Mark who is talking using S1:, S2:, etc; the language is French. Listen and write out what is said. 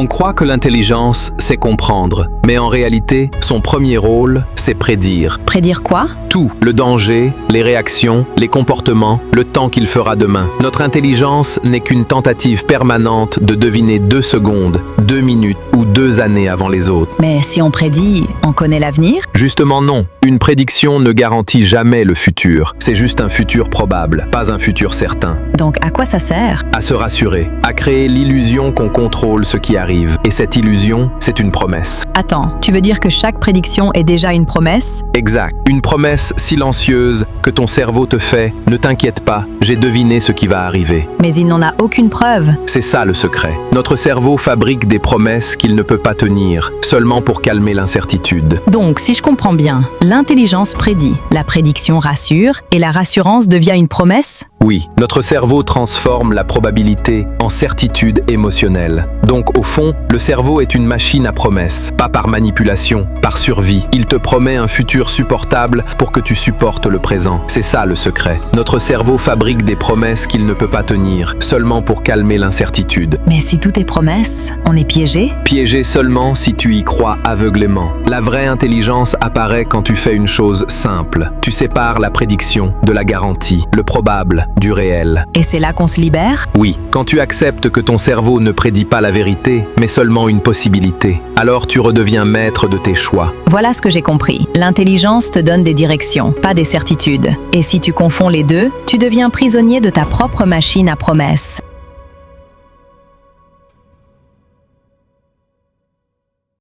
S1: On croit que l'intelligence, c'est comprendre. Mais en réalité, son premier rôle, c'est prédire.
S2: Prédire quoi?
S1: Tout, le danger, les réactions, les comportements, le temps qu'il fera demain. Notre intelligence n'est qu'une tentative permanente de deviner 2 secondes, 2 minutes ou 2 années avant les autres.
S2: Mais si on prédit, on connaît l'avenir?
S1: Justement non. Une prédiction ne garantit jamais le futur. C'est juste un futur probable, pas un futur certain.
S2: Donc à quoi ça sert?
S1: À se rassurer, à créer l'illusion qu'on contrôle ce qui arrive. Et cette illusion, c'est une promesse.
S2: Attends, tu veux dire que chaque prédiction est déjà une promesse?
S1: Exact. Une promesse silencieuse que ton cerveau te fait. Ne t'inquiète pas, j'ai deviné ce qui va arriver.
S2: Mais il n'en a aucune preuve.
S1: C'est ça le secret. Notre cerveau fabrique des promesses qu'il ne peut pas tenir, seulement pour calmer l'incertitude.
S2: Donc, si je comprends bien, l'intelligence prédit, la prédiction rassure, et la rassurance devient une promesse?
S1: Oui, notre cerveau transforme la probabilité en certitude émotionnelle. Donc au fond, le cerveau est une machine à promesses, pas par manipulation, par survie. Il te promet un futur supportable pour que tu supportes le présent. C'est ça le secret. Notre cerveau fabrique des promesses qu'il ne peut pas tenir, seulement pour calmer l'incertitude.
S2: Mais si tout est promesse, on est piégé?
S1: Piégé seulement si tu y crois aveuglément. La vraie intelligence apparaît quand tu fais une chose simple. Tu sépares la prédiction de la garantie, le probable du réel.
S2: Et c'est là qu'on se libère?
S1: Oui, quand tu acceptes que ton cerveau ne prédit pas la vérité, mais seulement une possibilité, alors tu redeviens maître de tes choix.
S2: Voilà ce que j'ai compris. L'intelligence te donne des directions, pas des certitudes. Et si tu confonds les deux, tu deviens prisonnier de ta propre machine à promesses.